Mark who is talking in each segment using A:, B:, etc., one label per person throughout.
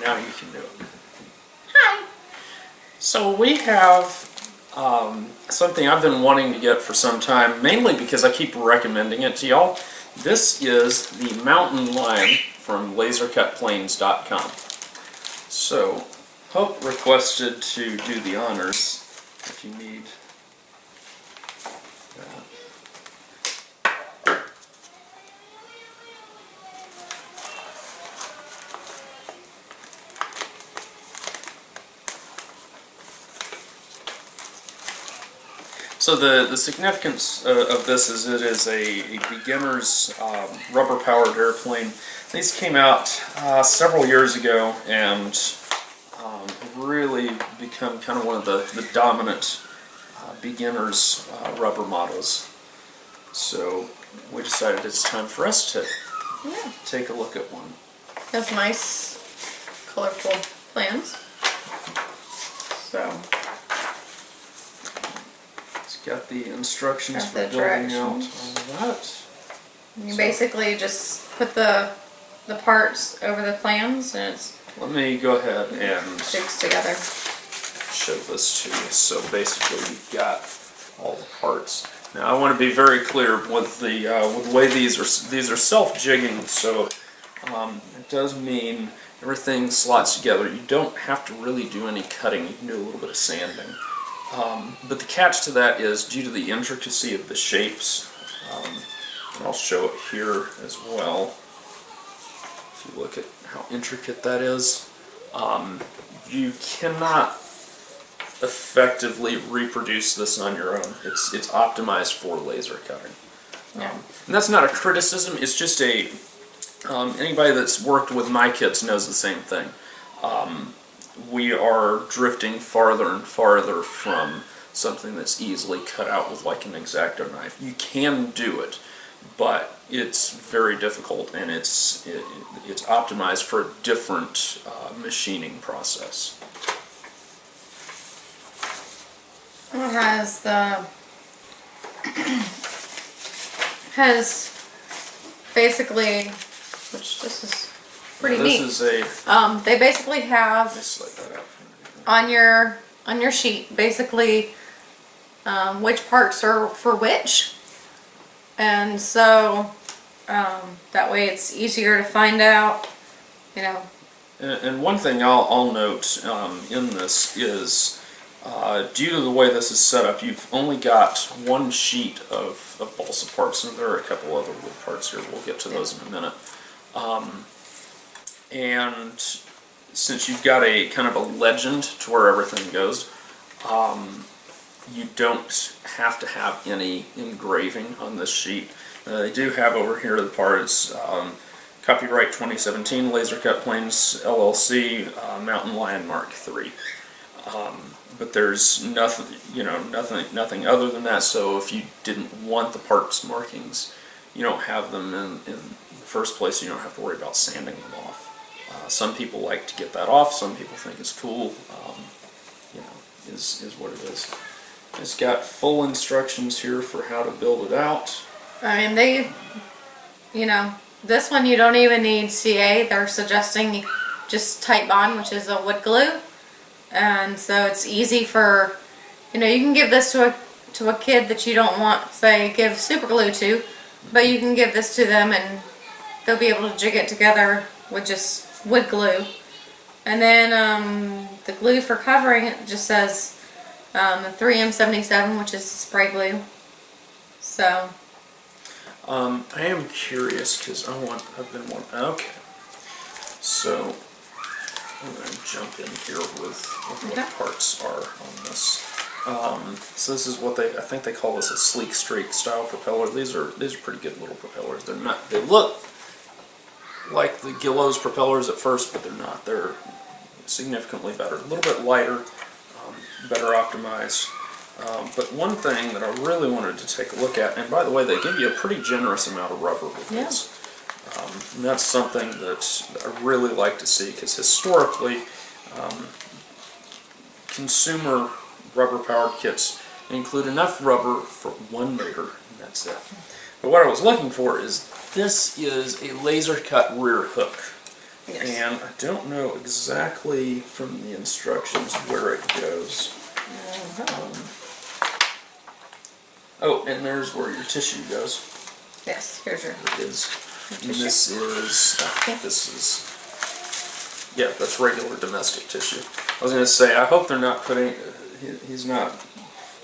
A: Now you can do it.
B: Hi.
A: So we have something I've been wanting to get for some time, mainly because I keep recommending it to y'all. This is the Mountain Lion from LaserCutPlanes.com. So, Hope requested to do the honors, if you need that. So the significance of this is it is a beginner's rubber-powered airplane. These came out several years ago and really become kind of one of the dominant beginners rubber models. So we decided it's time for us to take a look at one.
B: Has nice, colorful plans. So.
A: Got the instructions
B: Got
A: for
B: the
A: building out
B: directions.
A: all of that.
B: You basically just put the parts over the plans and it's
A: Let me go ahead and
B: jigs together.
A: show this to you. So basically you've got all the parts. Now I want to be very clear with the way these are self-jigging, so it does mean everything slots together. You don't have to really do any cutting. You can do a little bit of sanding. But the catch to that is due to the intricacy of the shapes, and I'll show it here as well. If you look at how intricate that is, you cannot effectively reproduce this on your own. It's optimized for laser cutting.
B: Yeah.
A: And that's not a criticism, it's just anybody that's worked with my kits knows the same thing. We are drifting farther and farther from something that's easily cut out with like an X-Acto knife. You can do it, but it's very difficult and it's optimized for a different machining process.
B: It has basically, which this is pretty neat.
A: This is
B: they basically have
A: slide that out.
B: on your sheet basically which parts are for which, and so that way it's easier to find out, you know.
A: And one thing I'll note in this is due to the way this is set up, you've only got one sheet of balsa parts, and there are a couple other wood parts here. We'll get to those in a minute. And since you've got a kind of a legend to where everything goes, you don't have to have any engraving on this sheet. They do have over here the parts, copyright 2017, Laser Cut Planes LLC, Mountain Lion Mark III. But there's nothing, nothing other than that. So if you didn't want the parts markings, you don't have them in the first place. You don't have to worry about sanding them off. Some people like to get that off. Some people think it's cool. Is what it is. It's got full instructions here for how to build it out.
B: I mean, this one you don't even need CA. They're suggesting just Titebond, which is a wood glue, and so it's easy for, you can give this to a kid that you don't want, say, give super glue to, but you can give this to them and they'll be able to jig it together with just wood glue. And then the glue for covering it just says the 3M77, which is spray glue. So
A: I am curious because I've been wanting. Okay, so I'm going to jump in here with what parts are on this. So this is what I think they call this a sleek straight style propeller. These are pretty good little propellers. They're not. They look like the Gillows propellers at first, but they're not. They're significantly better. A little bit lighter, better optimized. But one thing that I really wanted to take a look at, and by the way, they give you a pretty generous amount of rubber with these. And that's something that I really like to see, because historically, consumer rubber-powered kits include enough rubber for one motor, and that's it. But what I was looking for is, this is a laser cut rear hook.
B: Yes.
A: And I don't know exactly from the instructions where it goes. Oh, and there's where your tissue goes.
B: Yes, here's your
A: It is. And
B: tissue.
A: this is, I think this is, yeah, that's regular domestic tissue. I was going to say, I hope they're not putting, he's not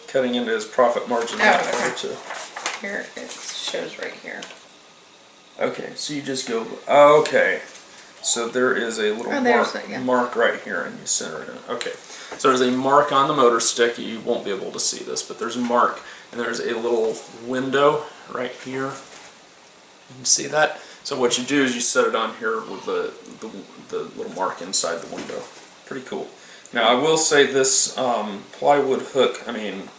A: cutting into his profit margin that far
B: okay.
A: too.
B: Here, it shows right here.
A: Okay, so you just go, okay. So there is a little mark right here, and you center it in. Okay, so there's a mark on the motor stick. You won't be able to see this, but there's a mark, and there's a little window right here. You can see that? So what you do is you set it on here with the little mark inside the window. Pretty cool. Now I will say this plywood hook, I mean,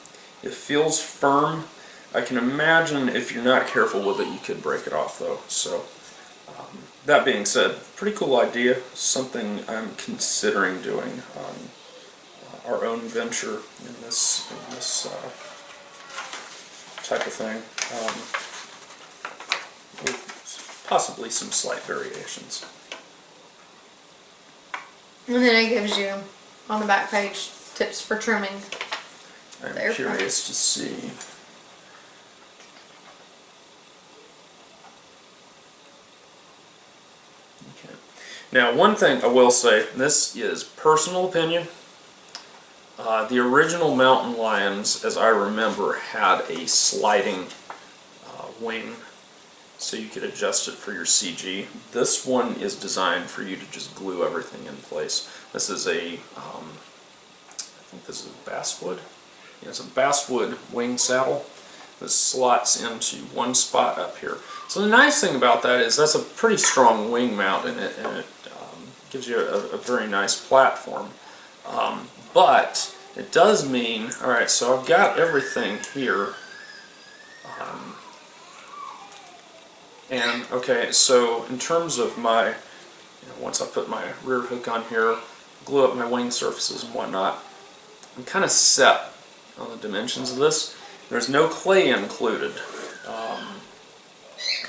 A: it feels firm. I can imagine if you're not careful with it, you could break it off though. So that being said, pretty cool idea. Something I'm considering doing on our own venture in this type of thing. With possibly some slight variations.
B: And then it gives you, on the back page, tips for trimming.
A: I'm curious to see. Okay. Now, one thing I will say, and this is personal opinion. The original Mountain Lions, as I remember, had a sliding wing, so you could adjust it for your CG. This one is designed for you to just glue everything in place. This is a, I think this is basswood. Yeah, it's a basswood wing saddle that slots into one spot up here. So the nice thing about that is that's a pretty strong wing mount in it, and it gives you a very nice platform. But it does mean, alright, so I've got everything here. And okay, so in terms of my, once I put my rear hook on here, glue up my wing surfaces and whatnot, I'm kind of set on the dimensions of this. There's no clay included.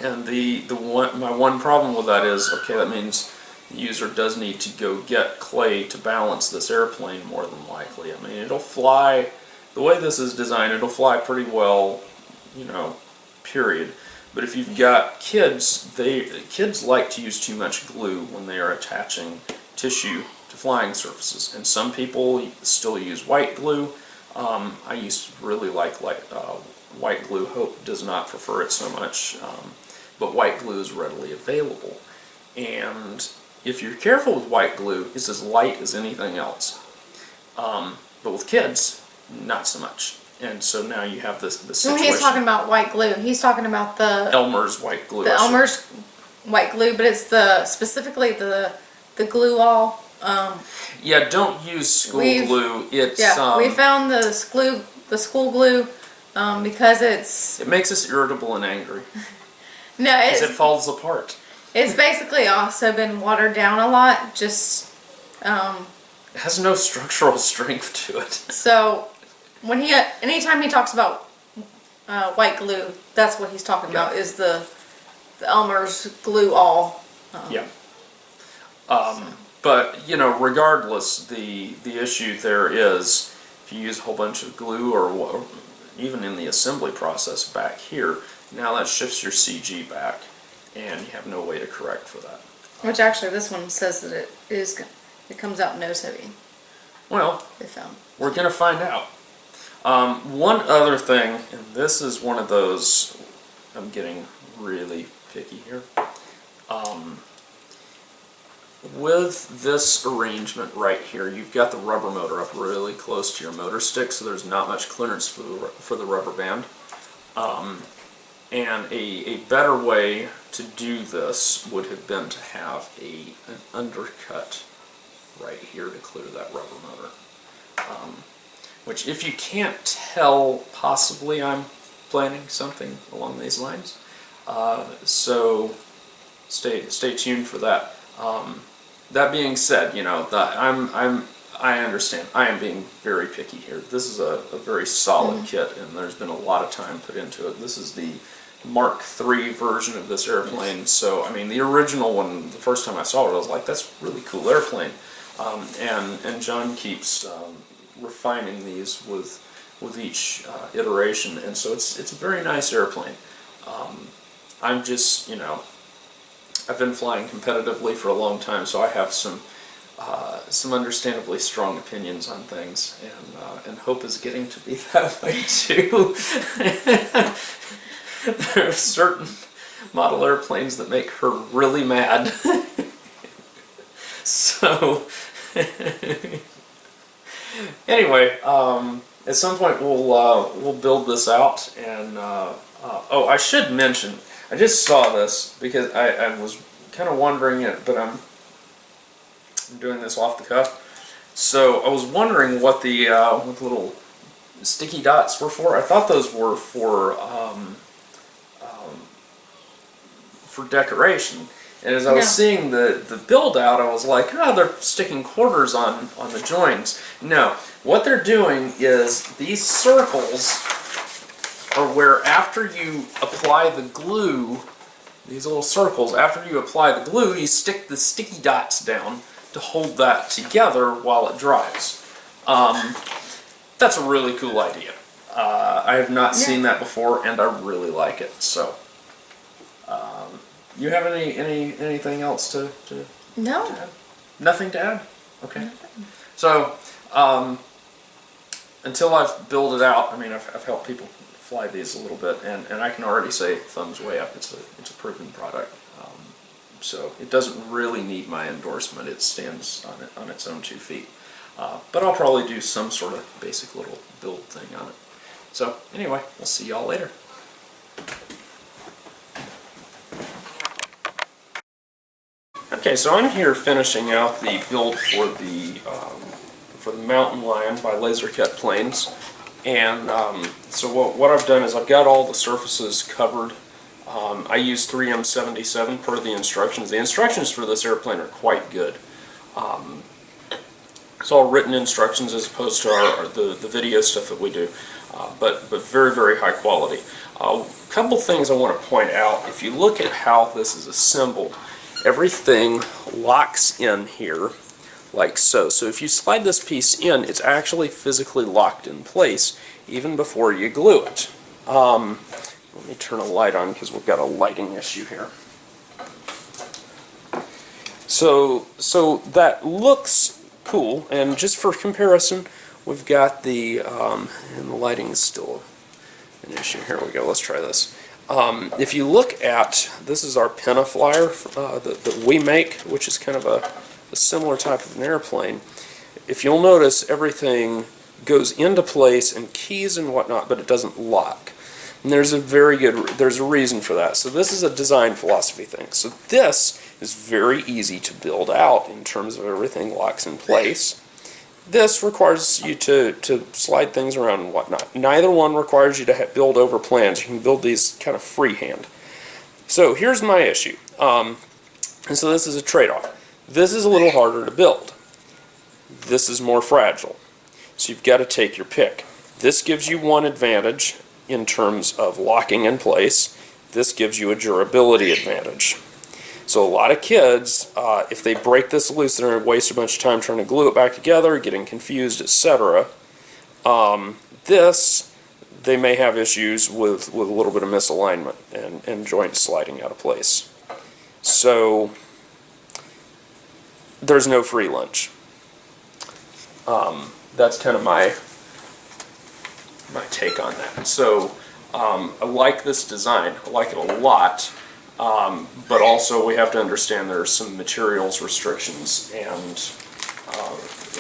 A: And my one problem with that is, okay, that means the user does need to go get clay to balance this airplane more than likely. I mean, it'll fly, the way this is designed, it'll fly pretty well, period. But if you've got kids, kids like to use too much glue when they are attaching tissue to flying surfaces. And some people still use white glue. I used to really like white glue. Hope does not prefer it so much, but white glue is readily available. And if you're careful with white glue, it's as light as anything else. But with kids, not so much. And so now you have this situation.
B: When he's talking about white glue, he's talking about the
A: Elmer's white glue.
B: The Elmer's white glue, but it's specifically the glue all.
A: Yeah, don't use school glue. It's
B: we found the school glue because it makes
A: us irritable and angry.
B: No,
A: because it falls apart.
B: It's basically also been watered down a lot. Just
A: it has no structural strength to it.
B: So when anytime he talks about white glue, that's what he's talking about is the Elmer's glue all.
A: Yeah. But regardless, the issue there is if you use a whole bunch of glue or even in the assembly process back here, now that shifts your CG back, and you have no way to correct for that.
B: Which actually, this one says that it comes out nose heavy.
A: Well,
B: they found.
A: We're gonna find out. One other thing, and this is one of those, I'm getting really picky here. With this arrangement right here, you've got the rubber motor up really close to your motor stick, so there's not much clearance for the rubber band. And a better way to do this would have been to have an undercut right here to clear that rubber motor. Which, if you can't tell, possibly I'm planning something along these lines. So stay tuned for that. That being said, I understand. I am being very picky here. This is a very solid kit, and there's been a lot of time put into it. This is the Mark III version of this airplane. So, I mean, the original one, the first time I saw it, I was like, that's a really cool airplane. And John keeps refining these with each iteration, and so it's a very nice airplane. I'm just, I've been flying competitively for a long time, so I have some understandably strong opinions on things, and Hope is getting to be that way too. There are certain model airplanes that make her really mad. So, anyway, at some point we'll build this out, and oh, I should mention, I just saw this because I was kind of wondering it, but I'm doing this off the cuff. So I was wondering what the little sticky dots were for. I thought those were for decoration. And as I was seeing the build out, I was like, oh, they're sticking quarters on the joints. No, what they're doing is these circles are where after you apply the glue, these little circles, after you apply the glue, you stick the sticky dots down to hold that together while it dries. That's a really cool idea. I have not seen that before, and I really like it. So, you have anything else to
B: No.
A: add? Nothing to add? Okay.
B: Nothing.
A: So, until I've built it out, I mean, I've helped people fly these a little bit, and I can already say thumbs way up. It's a proven product. So it doesn't really need my endorsement. It stands on its own 2 feet. But I'll probably do some sort of basic little build thing on it. So anyway, we'll see y'all later. Okay, so I'm here finishing out the build for the Mountain Lion by Laser Cut Planes, and so what I've done is I've got all the surfaces covered. I use 3M77 per the instructions. The instructions for this airplane are quite good. It's all written instructions as opposed to the video stuff that we do, but very, very high quality. A couple things I want to point out. If you look at how this is assembled, everything locks in here like so. So if you slide this piece in, it's actually physically locked in place even before you glue it. Let me turn a light on because we've got a lighting issue here. So that looks cool, and just for comparison, we've got the, and the lighting is still an issue. Here we go, let's try this. If you look at, this is our Pinaflyer that we make, which is kind of a similar type of an airplane. If you'll notice, everything goes into place and keys and whatnot, but it doesn't lock. And there's a reason for that. So this is a design philosophy thing. So this is very easy to build out in terms of everything locks in place. This requires you to slide things around and whatnot. Neither one requires you to build over plans. You can build these kind of freehand. So here's my issue. And so this is a trade-off. This is a little harder to build. This is more fragile. So you've got to take your pick. This gives you one advantage in terms of locking in place. This gives you a durability advantage. So a lot of kids, if they break this loose, they're going to waste a bunch of time trying to glue it back together, getting confused, etc. They may have issues with a little bit of misalignment and joints sliding out of place. So there's no free lunch. That's kind of my take on that. So I like this design. I like it a lot. But also we have to understand there are some materials restrictions and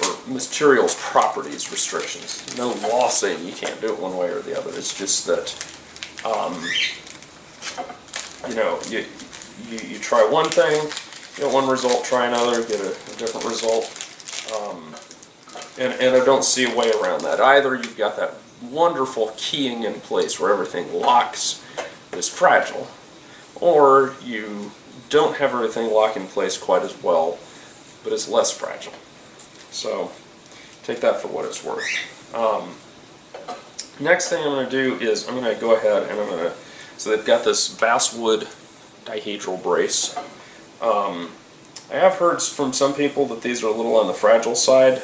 A: or materials properties restrictions. No law saying you can't do it one way or the other. It's just that you try one thing, get one result, try another, get a different result. And I don't see a way around that. Either you've got that wonderful keying in place where everything locks, but is fragile, or you don't have everything lock in place quite as well, but it's less fragile. So take that for what it's worth. Next thing I'm going to do is I'm going to go ahead and I'm going to So they've got this basswood dihedral brace. I have heard from some people that these are a little on the fragile side.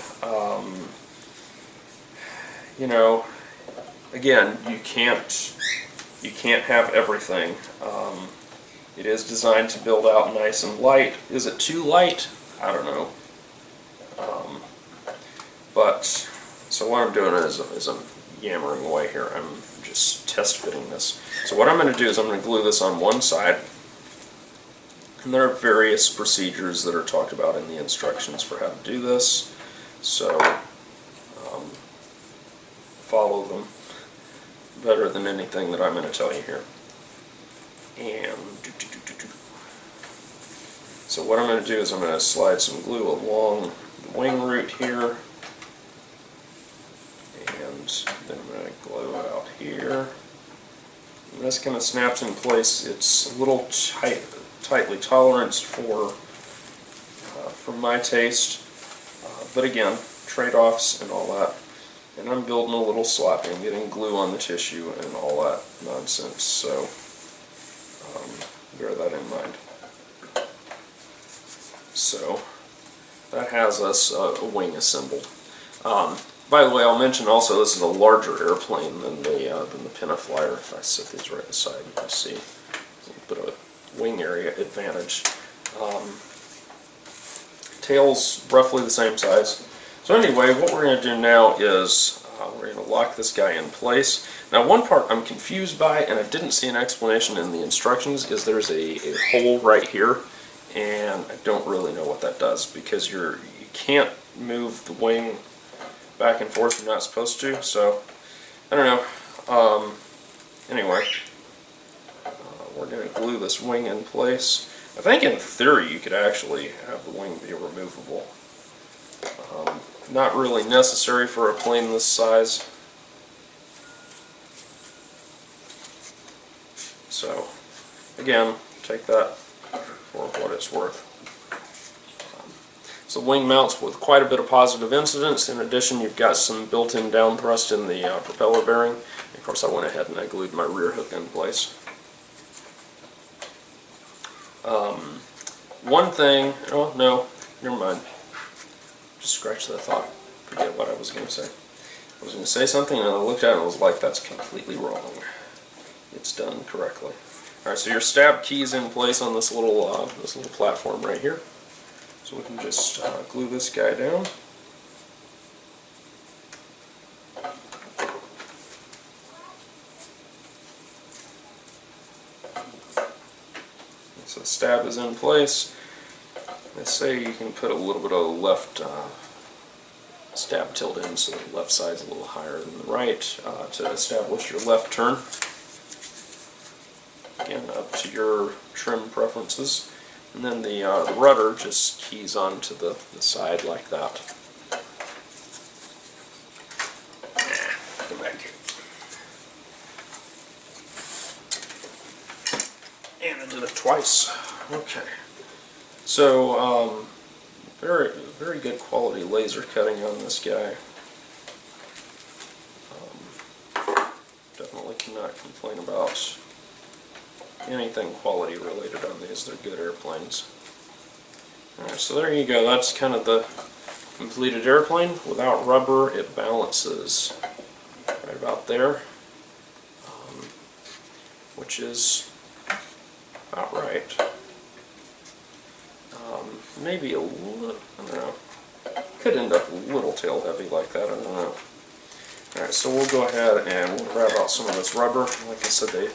A: You know, again, you can't have everything. It is designed to build out nice and light. Is it too light? I don't know. But so what I'm doing is I'm yammering away here. I'm just test fitting this. So what I'm going to do is I'm going to glue this on one side. And there are various procedures that are talked about in the instructions for how to do this. So follow them better than anything that I'm going to tell you here. And so what I'm going to do is I'm going to slide some glue along the wing root here. And then I'm going to glue it out here. And this kind of snaps in place. It's a little tightly toleranced for my taste. But again, trade-offs and all that. And I'm building a little sloppy. I'm getting glue on the tissue and all that nonsense. So bear that in mind. So that has us a wing assembled. By the way, I'll mention also this is a larger airplane than the Pinnaflyer. If I set these right beside, you can see a little bit of wing area advantage. Tail's roughly the same size. So anyway, what we're going to do now is we're going to lock this guy in place. Now one part I'm confused by, and I didn't see an explanation in the instructions, is there's a hole right here, and I don't really know what that does, because you can't move the wing back and forth. You're not supposed to, so I don't know. Anyway, we're going to glue this wing in place. I think in theory you could actually have the wing be removable. Not really necessary for a plane this size. So again, take that for what it's worth. So wing mounts with quite a bit of positive incidence. In addition, you've got some built-in down thrust in the propeller bearing. And of course, I went ahead and I glued my rear hook in place. One thing, oh no, never mind. Just scratch that thought. Forget what I was going to say. I was going to say something and I looked at it and I was like, that's completely wrong. It's done correctly. Alright, so your stab key's in place on this little platform right here. So we can just glue this guy down. So the stab is in place. Let's say you can put a little bit of left stab tilt in, so the left side's a little higher than the right to establish your left turn. Again, up to your trim preferences. And then the rudder just keys onto the side like that. Come back here. And I did it twice. Okay. So, very good quality laser cutting on this guy. Definitely cannot complain about anything quality related on these. They're good airplanes. Alright, so there you go. That's kind of the completed airplane. Without rubber, it balances right about there, which is about right. Maybe a little, I don't know. Could end up a little tail heavy like that, I don't know. Alright, so we'll go ahead and we'll grab out some of this rubber. Like I said, they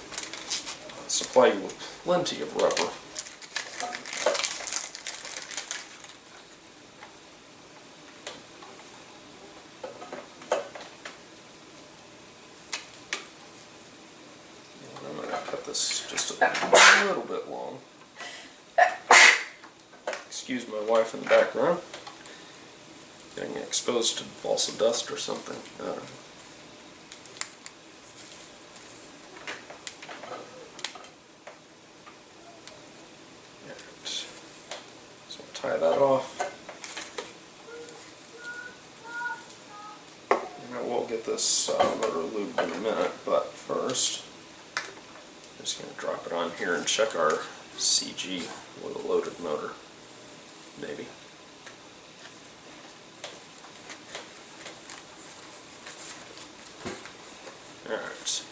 A: supply you with plenty of rubber. And I'm going to cut this just a little bit long. Excuse my wife in the background. Getting exposed to balsa dust or something. So tie that off. And I will get this motor lubed in a minute, but first, just going to drop it on here and check our CG with a loaded motor, maybe. Alright,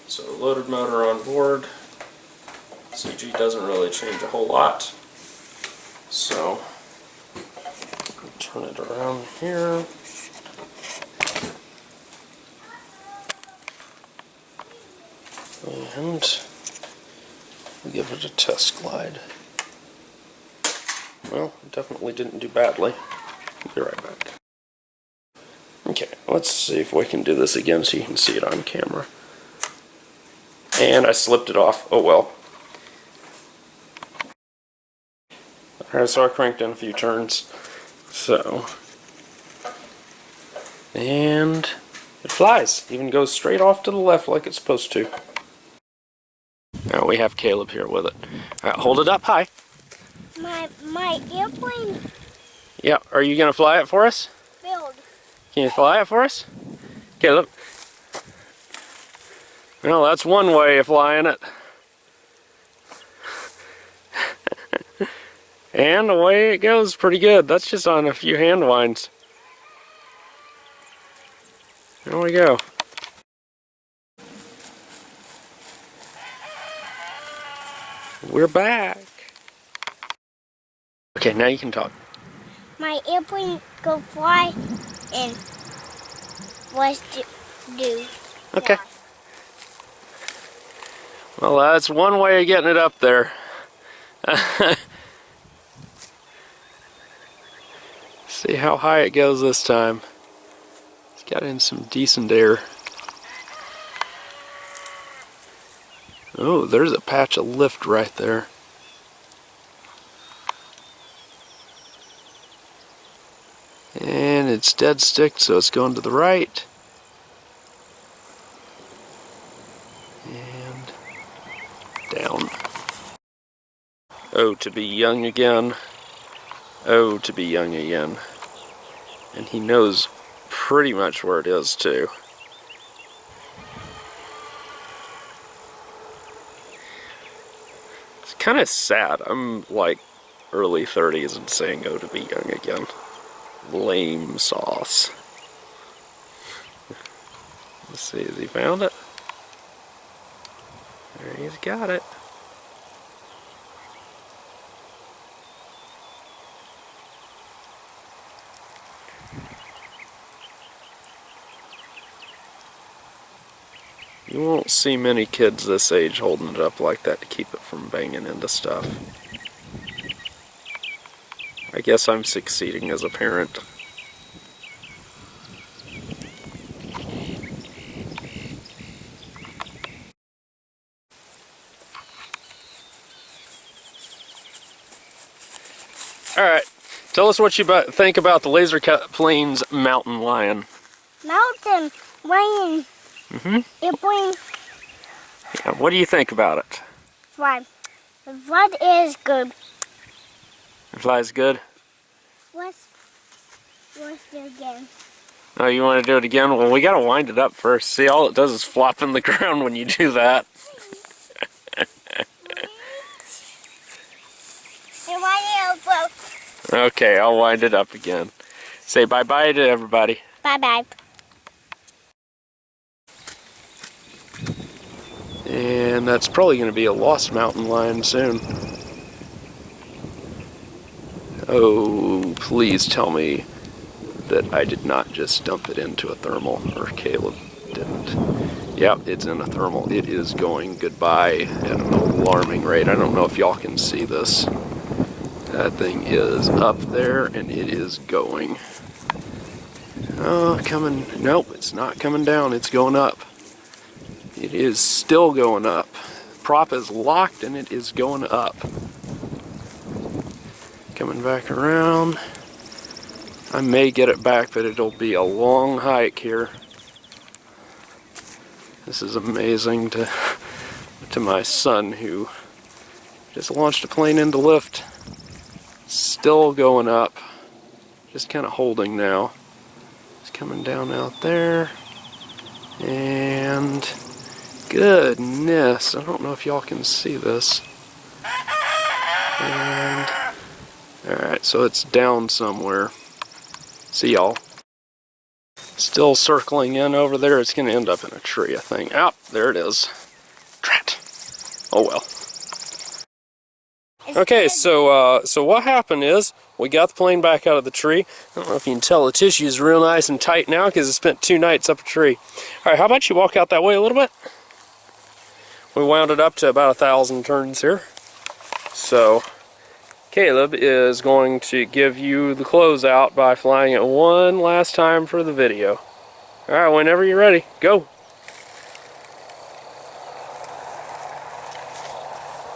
A: so loaded motor on board. CG doesn't really change a whole lot. So, turn it around here. And we'll give it a test glide. Well, it definitely didn't do badly. Be right back. Okay, let's see if we can do this again so you can see it on camera. And I slipped it off. Oh well. Alright, so I cranked in a few turns. So. And it flies. Even goes straight off to the left like it's supposed to. Now we have Caleb here with it. Alright, hold it up high.
C: My airplane
A: Yeah, are you gonna fly it for us?
C: filled.
A: Can you fly it for us? Caleb. Well, that's one way of flying it. And away it goes pretty good. That's just on a few hand winds. There we go. We're back. Okay, now you can talk.
C: My airplane go fly and was do.
A: Okay. Well, that's one way of getting it up there. See how high it goes this time. It's got in some decent air. Oh, there's a patch of lift right there. And it's dead stick, so it's going to the right. And down. Oh, to be young again. Oh, to be young again. And he knows pretty much where it is, too. It's kind of sad. I'm like early 30s and saying, oh, to be young again. Lame sauce. Let's see, has he found it? There, he's got it. You won't see many kids this age holding it up like that to keep it from banging into stuff. I guess I'm succeeding as a parent. Alright, tell us what you think about the Laser Planes Mountain Lion.
C: Mountain lion. Airplane
A: Yeah, what do you think about it?
C: fly. What is good?
A: It flies good?
C: What's the again?
A: Oh, you want to do it again? Well, we gotta wind it up first. See, all it does is flop in the ground when you do that. Okay, I'll wind it up again. Say bye-bye to everybody.
C: Bye-bye.
A: And that's probably going to be a lost mountain lion soon. Oh, please tell me that I did not just dump it into a thermal, or Caleb didn't. Yep, it's in a thermal. It is going goodbye at an alarming rate. I don't know if y'all can see this. That thing is up there and it is going. Oh, coming. Nope, it's not coming down. It's going up. It is still going up. Prop is locked and it is going up. Coming back around. I may get it back, but it'll be a long hike here. This is amazing to my son, who just launched a plane into lift. Still going up. Just kind of holding now. It's coming down out there. And
D: Goodness, I don't know if y'all can see this. And alright, so it's down somewhere. See y'all. Still circling in over there. It's going to end up in a tree, I think. Oh, there it is. Drat. Oh well. Okay, so what happened is we got the plane back out of the tree. I don't know if you can tell the tissue is real nice and tight now because it spent 2 nights up a tree. All right, how about you walk out that way a little bit? We wound it up to about 1,000 turns here. So Caleb is going to give you the closeout by flying it one last time for the video. All right, whenever you're ready, go.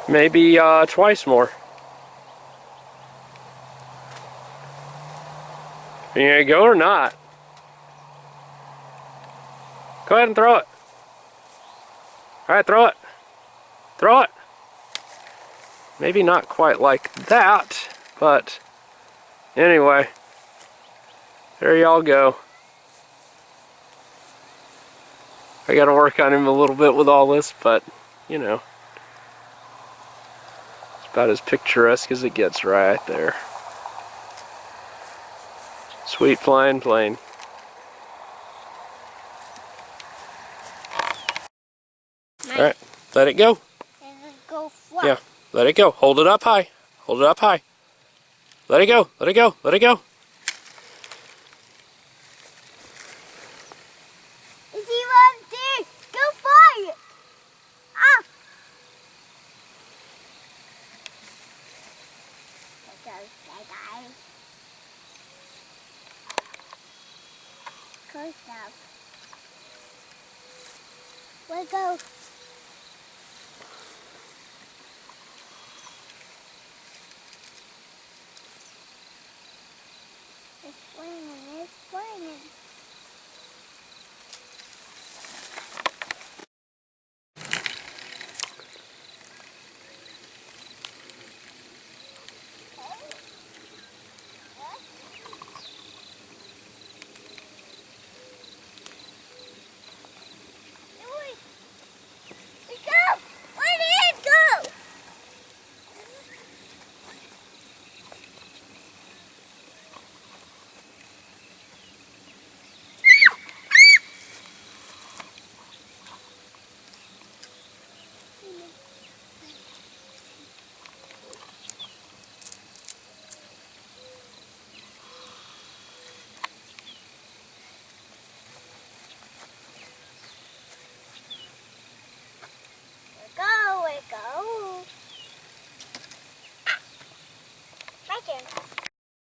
D: Maybe twice more. Are you gonna go or not? Go ahead and throw it. All right, throw it. Throw it. Maybe not quite like that, but anyway, there y'all go. I gotta work on him a little bit with all this, but you know, it's about as picturesque as it gets right there. Sweet flying plane. Alright, let it go.
C: Go fly.
D: Yeah, let it go. Hold it up high. Hold it up high. Let it go. Let it go. Let it go.
C: Is he right there? Go fly it. Ah. There goes that guy. Close up. Let go. It's flying. It's flying.